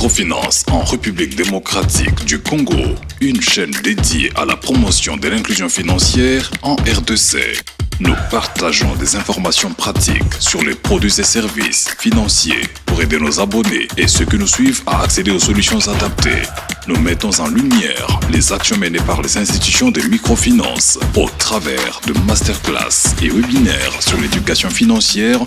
Microfinance en République démocratique du Congo, une chaîne dédiée à la promotion de l'inclusion financière en RDC. Nous partageons des informations pratiques sur les produits et services financiers pour aider nos abonnés et ceux qui nous suivent à accéder aux solutions adaptées. Nous mettons en lumière les actions menées par les institutions de microfinance au travers de masterclass et webinaires sur l'éducation financière.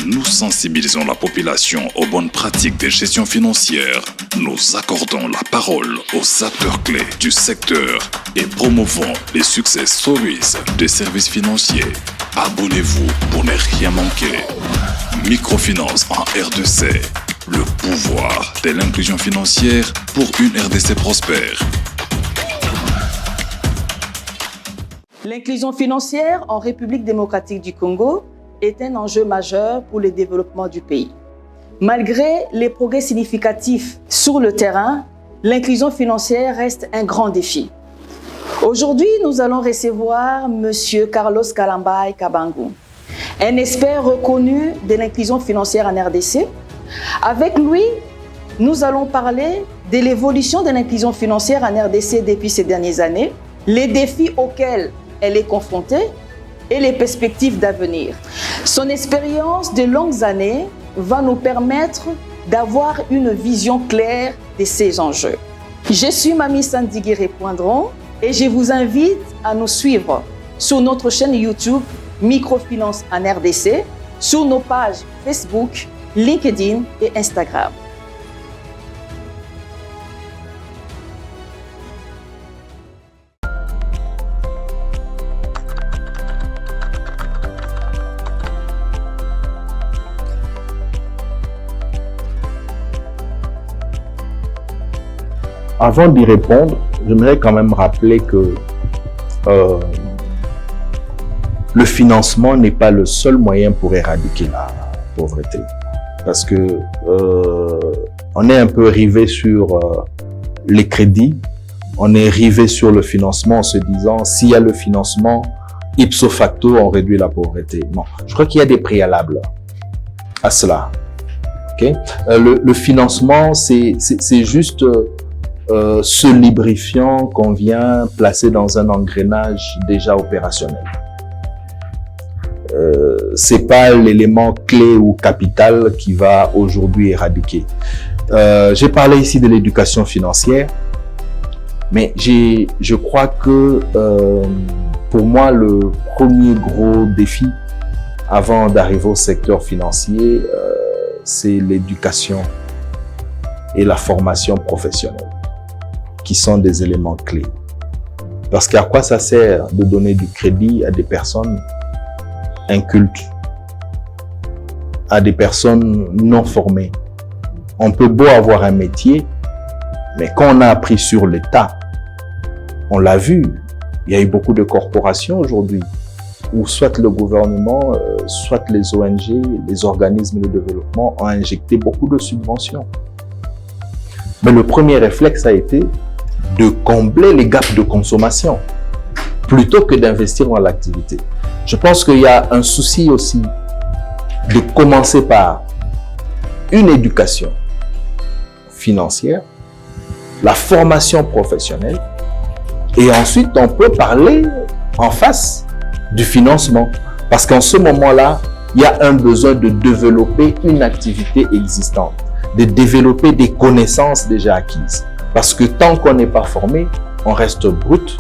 Nous sensibilisons la population aux bonnes pratiques de gestion financière. Nous accordons la parole aux acteurs clés du secteur et promouvons les success stories des services financiers. Abonnez-vous pour ne rien manquer. Microfinance en RDC. Le pouvoir de l'inclusion financière pour une RDC prospère. L'inclusion financière en République démocratique du Congo est un enjeu majeur pour le développement du pays. Malgré les progrès significatifs sur le terrain, l'inclusion financière reste un grand défi. Aujourd'hui, nous allons recevoir M. Carlos Kalambay Kabangu, un expert reconnu de l'inclusion financière en RDC. Avec lui, nous allons parler de l'évolution de l'inclusion financière en RDC depuis ces dernières années, les défis auxquels elle est confrontée et les perspectives d'avenir. Son expérience de longues années va nous permettre d'avoir une vision claire de ces enjeux. Je suis Mamie Sandigiré Poindron et je vous invite à nous suivre sur notre chaîne YouTube Microfinance en RDC, sur nos pages Facebook, LinkedIn et Instagram. Avant d'y répondre, j'aimerais quand même rappeler que le financement n'est pas le seul moyen pour éradiquer la pauvreté. Parce que on est un peu rivé sur les crédits, on est rivé sur le financement en se disant s'il y a le financement, ipso facto, on réduit la pauvreté. Non, je crois qu'il y a des préalables à cela. Okay? Le financement, c'est juste ce lubrifiant qu'on vient placer dans un engrenage déjà opérationnel. C'est pas l'élément clé ou capital qui va aujourd'hui éradiquer. J'ai parlé ici de l'éducation financière, mais je crois que pour moi le premier gros défi avant d'arriver au secteur financier, c'est l'éducation et la formation professionnelle, qui sont des éléments clés. Parce qu'à quoi ça sert de donner du crédit à des personnes incultes, à des personnes non formées? On peut beau avoir un métier, mais quand on a appris sur le tas, on l'a vu, il y a eu beaucoup de corporations aujourd'hui, où soit le gouvernement, soit les ONG, les organismes de développement ont injecté beaucoup de subventions. Mais le premier réflexe a été de combler les gaps de consommation plutôt que d'investir dans l'activité. Je pense qu'il y a un souci aussi de commencer par une éducation financière, la formation professionnelle, et ensuite on peut parler en face du financement. Parce qu'en ce moment-là, il y a un besoin de développer une activité existante, de développer des connaissances déjà acquises. Parce que tant qu'on n'est pas formé, on reste brut.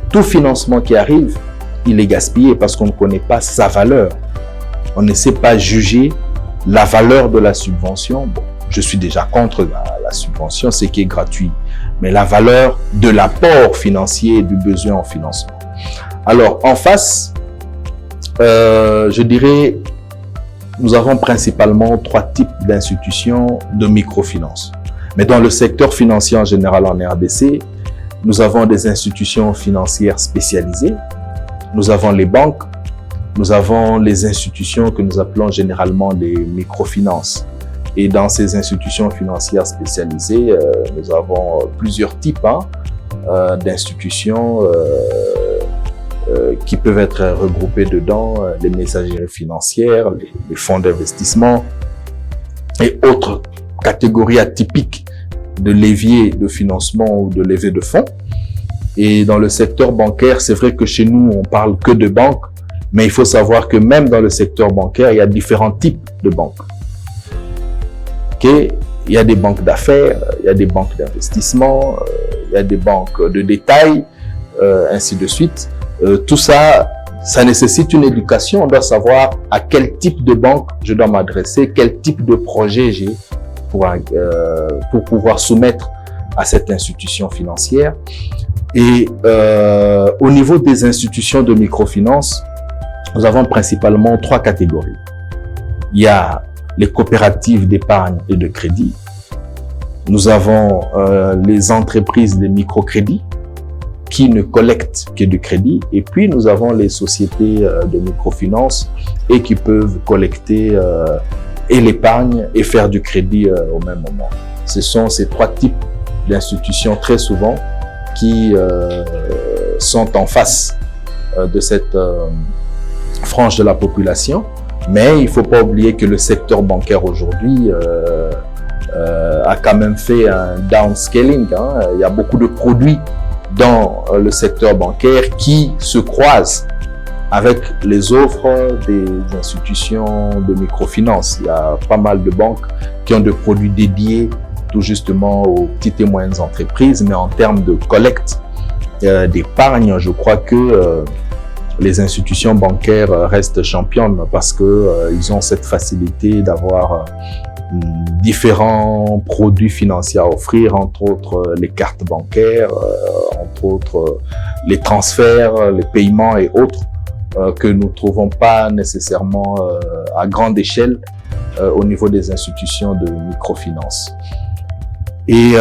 Tout financement qui arrive, il est gaspillé parce qu'on ne connaît pas sa valeur. On ne sait pas juger la valeur de la subvention. Bon, je suis déjà contre la subvention, c'est qui est gratuit. Mais la valeur de l'apport financier et du besoin en financement. Alors, en face, je dirais, nous avons principalement 3 types d'institutions de microfinance. Mais dans le secteur financier en général en RDC, nous avons des institutions financières spécialisées, nous avons les banques, nous avons les institutions que nous appelons généralement des microfinances. Et dans ces institutions financières spécialisées, nous avons plusieurs types d'institutions qui peuvent être regroupées dedans, les messageries financières, les fonds d'investissement et autres catégorie atypique de levier de financement ou de levée de fonds. Et dans le secteur bancaire, c'est vrai que chez nous, on parle que de banques, mais il faut savoir que même dans le secteur bancaire, il y a différents types de banques. Okay? Il y a des banques d'affaires, il y a des banques d'investissement, il y a des banques de détail, ainsi de suite. Tout ça, ça nécessite une éducation. On doit savoir à quel type de banque je dois m'adresser, quel type de projet j'ai pour pouvoir soumettre à cette institution financière. Et au niveau des institutions de microfinance, nous avons principalement 3 catégories. Il y a les coopératives d'épargne et de crédit. Nous avons les entreprises de microcrédit qui ne collectent que du crédit. Et puis, nous avons les sociétés de microfinance et qui peuvent collecter et l'épargne et faire du crédit au même moment. Ce sont ces 3 types d'institutions très souvent qui sont en face de cette frange de la population. Mais il ne faut pas oublier que le secteur bancaire aujourd'hui a quand même fait un downscaling. Il y a beaucoup de produits dans le secteur bancaire qui se croisent avec les offres des institutions de microfinance. Il y a pas mal de banques qui ont des produits dédiés tout justement aux petites et moyennes entreprises, mais en termes de collecte d'épargne, je crois que les institutions bancaires restent championnes parce que ils ont cette facilité d'avoir différents produits financiers à offrir, entre autres les cartes bancaires, entre autres les transferts, les paiements et autres que nous ne trouvons pas nécessairement à grande échelle au niveau des institutions de microfinance. Et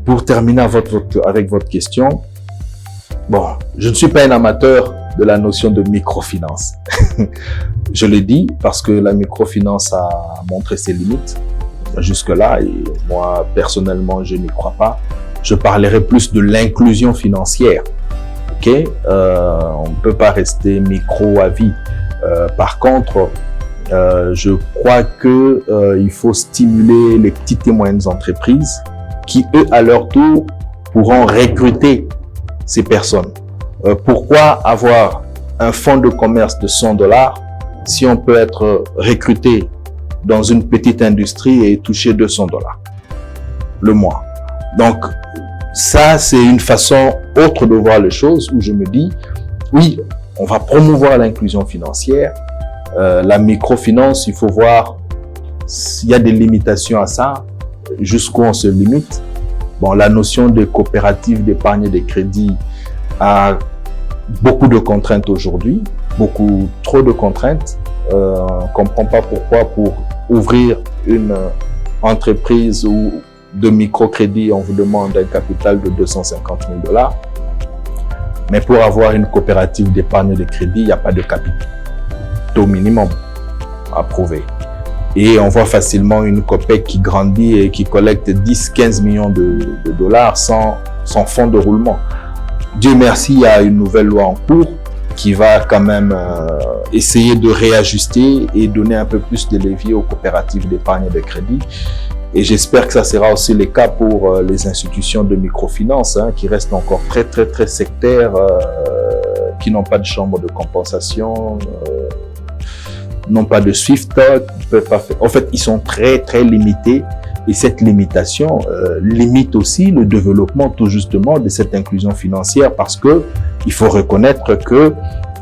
pour terminer avec votre question, bon, je ne suis pas un amateur de la notion de microfinance. Je le dis parce que la microfinance a montré ses limites jusque-là et moi, personnellement, je n'y crois pas. Je parlerai plus de l'inclusion financière. Okay? On ne peut pas rester micro à vie. Par contre, je crois que il faut stimuler les petites et moyennes entreprises qui, eux, à leur tour, pourront recruter ces personnes. Pourquoi avoir un fonds de commerce de $100 si on peut être recruté dans une petite industrie et toucher $200 le mois? Donc, ça, c'est une façon autre de voir les choses où je me dis, oui, on va promouvoir l'inclusion financière. La microfinance, il faut voir s'il y a des limitations à ça, jusqu'où on se limite. Bon, la notion de coopérative d'épargne et de crédit a beaucoup de contraintes aujourd'hui, beaucoup trop de contraintes. On ne comprend pas pourquoi pour ouvrir une entreprise ou de microcrédit, on vous demande un capital de $250 000. Mais pour avoir une coopérative d'épargne et de crédit, il n'y a pas de capitaux minimum à prouver. Et on voit facilement une COPEC qui grandit et qui collecte 10-15 millions de dollars sans fonds de roulement. Dieu merci, il y a une nouvelle loi en cours qui va quand même essayer de réajuster et donner un peu plus de levier aux coopératives d'épargne et de crédit. Et j'espère que ça sera aussi le cas pour les institutions de microfinance qui restent encore très sectaires, qui n'ont pas de chambre de compensation, n'ont pas de Swift, ne peuvent pas faire. En fait, ils sont très limités. Et cette limitation limite aussi le développement tout justement de cette inclusion financière parce que il faut reconnaître que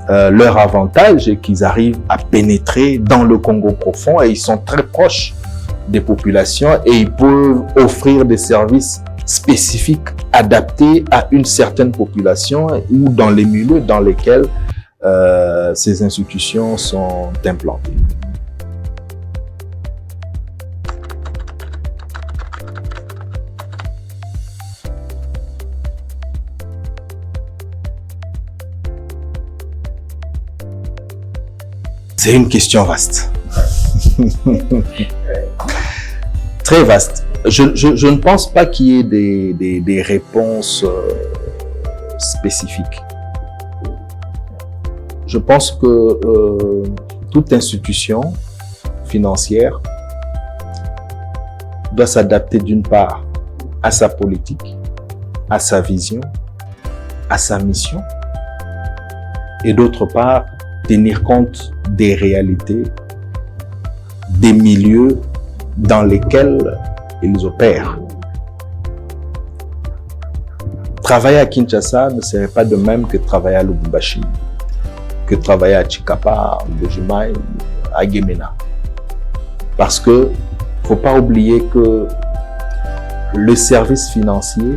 leur avantage est qu'ils arrivent à pénétrer dans le Congo profond et ils sont très proches des populations et ils peuvent offrir des services spécifiques adaptés à une certaine population ou dans les milieux dans lesquels ces institutions sont implantées. C'est une question vaste. Très vaste. Je ne pense pas qu'il y ait des réponses spécifiques. Je pense que toute institution financière doit s'adapter d'une part à sa politique, à sa vision, à sa mission, et d'autre part, tenir compte des réalités, des milieux dans lesquels ils opèrent. Travailler à Kinshasa ne serait pas de même que travailler à Lubumbashi, que travailler à Chikapa, à Mbujimai, à Gemena. Parce que faut pas oublier que le service financier,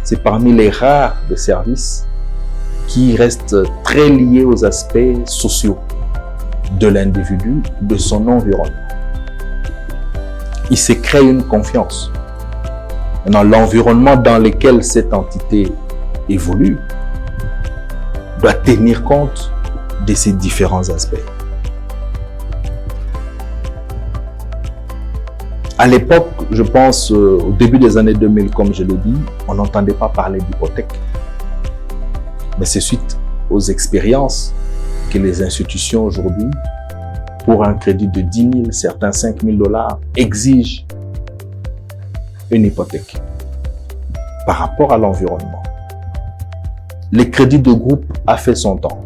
c'est parmi les rares de services qui restent très liés aux aspects sociaux de l'individu, de son environnement. Il se crée une confiance. Dans l'environnement dans lequel cette entité évolue, doit tenir compte de ces différents aspects. À l'époque, je pense, au début des années 2000, comme je l'ai dit, on n'entendait pas parler d'hypothèque. Mais c'est suite aux expériences que les institutions aujourd'hui, pour un crédit de 10 000, certains 5 000 $, exigent une hypothèque par rapport à l'environnement. Le crédit de groupe a fait son temps.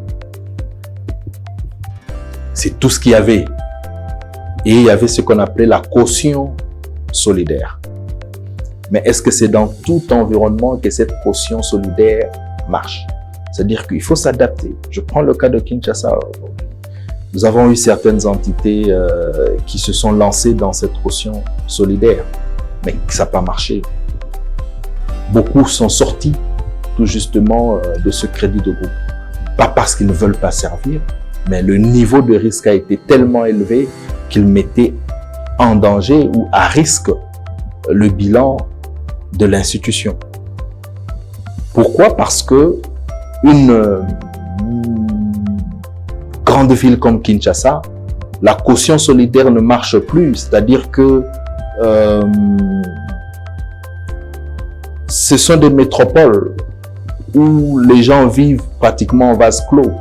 C'est tout ce qu'il y avait. Et il y avait ce qu'on appelait la caution solidaire. Mais est-ce que c'est dans tout environnement que cette caution solidaire marche? C'est-à-dire qu'il faut s'adapter. Je prends le cas de Kinshasa. Nous avons eu certaines entités qui se sont lancées dans cette caution solidaire, mais ça n'a pas marché. Beaucoup sont sortis tout justement de ce crédit de groupe. Pas parce qu'ils ne veulent pas servir, mais le niveau de risque a été tellement élevé qu'il mettait en danger ou à risque le bilan de l'institution. Pourquoi? Parce que une grande ville comme Kinshasa, la caution solidaire ne marche plus, c'est-à-dire que ce sont des métropoles où les gens vivent pratiquement en vase clos.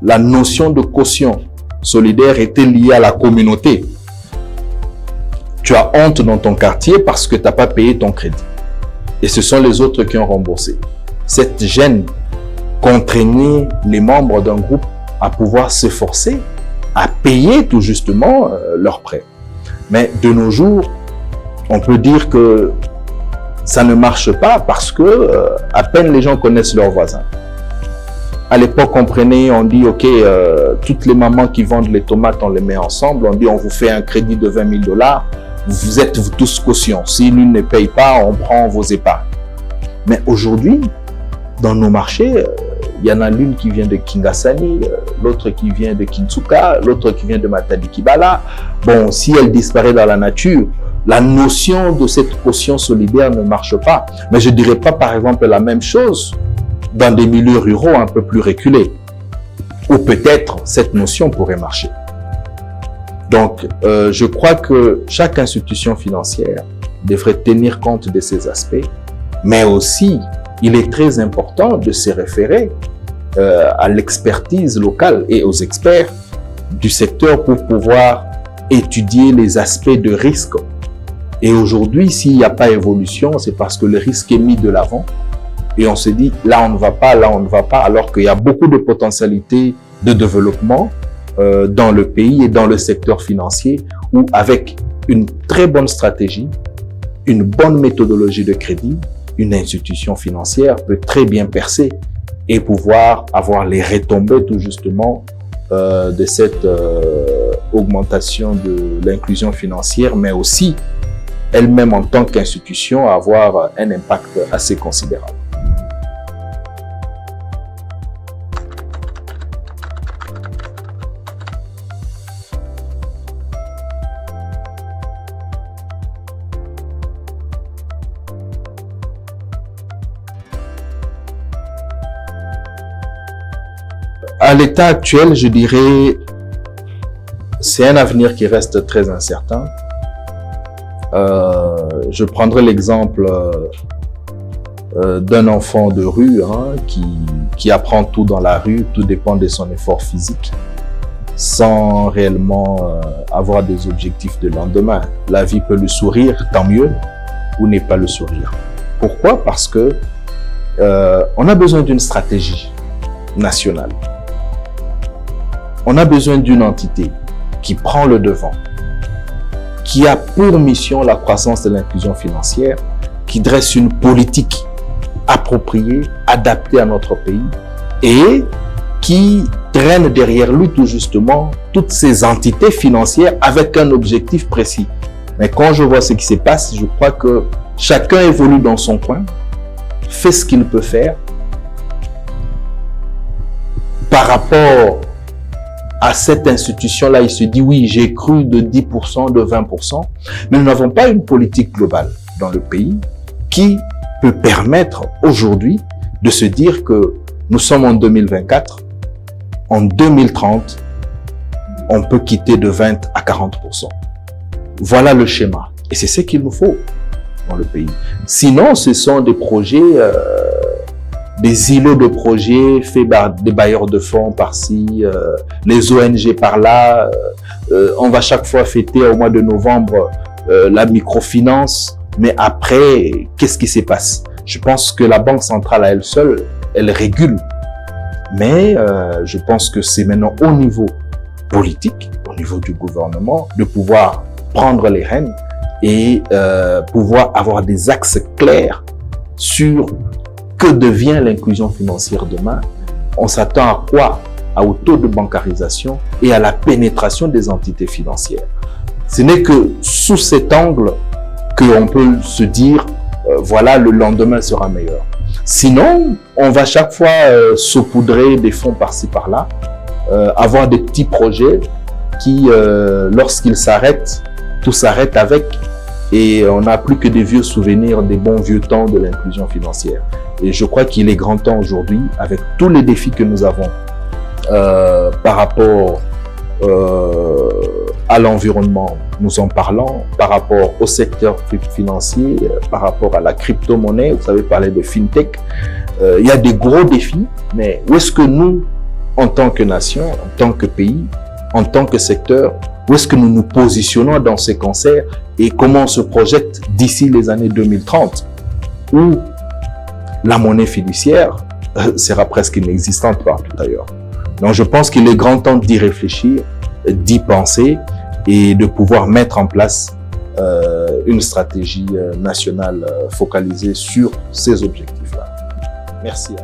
La notion de caution solidaire était liée à la communauté. Tu as honte dans ton quartier parce que tu n'as pas payé ton crédit. Et ce sont les autres qui ont remboursé. Cette gêne contraignait les membres d'un groupe à pouvoir s'efforcer à payer tout justement leurs prêts. Mais de nos jours, on peut dire que ça ne marche pas parce que à peine les gens connaissent leurs voisins. À l'époque, on dit, OK, toutes les mamans qui vendent les tomates, on les met ensemble. On dit, on vous fait un crédit de 20 000 $. Vous êtes tous cautions. Si l'une ne paye pas, on prend vos épargnes. Mais aujourd'hui, dans nos marchés, il y en a l'une qui vient de Kingasani, l'autre qui vient de Kinsuka, l'autre qui vient de Matadi Kibala. Bon, si elle disparaît dans la nature, la notion de cette caution solidaire ne marche pas. Mais je ne dirais pas, par exemple, la même chose dans des milieux ruraux un peu plus reculés, où peut-être cette notion pourrait marcher. Donc, je crois que chaque institution financière devrait tenir compte de ces aspects, mais aussi, il est très important de se référer à l'expertise locale et aux experts du secteur pour pouvoir étudier les aspects de risque. Et aujourd'hui, s'il n'y a pas évolution, c'est parce que le risque est mis de l'avant. Et on se dit, là on ne va pas, là on ne va pas, alors qu'il y a beaucoup de potentialités de développement dans le pays et dans le secteur financier, où avec une très bonne stratégie, une bonne méthodologie de crédit, une institution financière peut très bien percer et pouvoir avoir les retombées tout justement de cette augmentation de l'inclusion financière, mais aussi elle-même en tant qu'institution avoir un impact assez considérable. À l'état actuel, je dirais, c'est un avenir qui reste très incertain. Je prendrai l'exemple d'un enfant de rue qui apprend tout dans la rue, tout dépend de son effort physique. sans réellement avoir des objectifs de lendemain. La vie peut le sourire, tant mieux, ou n'est pas le sourire. Pourquoi? Parce que on a besoin d'une stratégie nationale. On a besoin d'une entité qui prend le devant, qui a pour mission la croissance de l'inclusion financière, qui dresse une politique appropriée, adaptée à notre pays et qui traîne derrière lui tout justement toutes ces entités financières avec un objectif précis. Mais quand je vois ce qui se passe, je crois que chacun évolue dans son coin, fait ce qu'il peut faire par rapport à cette institution-là. Il se dit oui, j'ai cru de 10%, de 20%, mais nous n'avons pas une politique globale dans le pays qui peut permettre aujourd'hui de se dire que nous sommes en 2024, en 2030, on peut quitter de 20 à 40%. Voilà le schéma. Et c'est ce qu'il nous faut dans le pays. Sinon, ce sont des projets, des îlots de projets faits par des bailleurs de fonds par-ci, les ONG par-là. On va chaque fois fêter au mois de novembre la microfinance. Mais après, qu'est-ce qui se passe? Je pense que la Banque centrale à elle seule, elle régule. Mais je pense que c'est maintenant au niveau politique, au niveau du gouvernement, de pouvoir prendre les rênes et pouvoir avoir des axes clairs sur que devient l'inclusion financière demain. On s'attend à quoi? Au taux de bancarisation et à la pénétration des entités financières. Ce n'est que sous cet angle qu'on peut se dire, voilà, le lendemain sera meilleur. Sinon, on va chaque fois saupoudrer des fonds par-ci par-là, avoir des petits projets qui, lorsqu'ils s'arrêtent, tout s'arrête avec, et on n'a plus que des vieux souvenirs des bons vieux temps de l'inclusion financière. Et je crois qu'il est grand temps aujourd'hui, avec tous les défis que nous avons par rapport à l'environnement, nous en parlons, par rapport au secteur financier, par rapport à la crypto-monnaie, vous savez parler de fintech, il y a des gros défis, mais où est-ce que nous, en tant que nation, en tant que pays, en tant que secteur, où est-ce que nous nous positionnons dans ces concerts et comment on se projette d'ici les années 2030, où la monnaie fiduciaire sera presque inexistante partout ailleurs. Donc je pense qu'il est grand temps d'y réfléchir, d'y penser et de pouvoir mettre en place une stratégie nationale focalisée sur ces objectifs-là. Merci.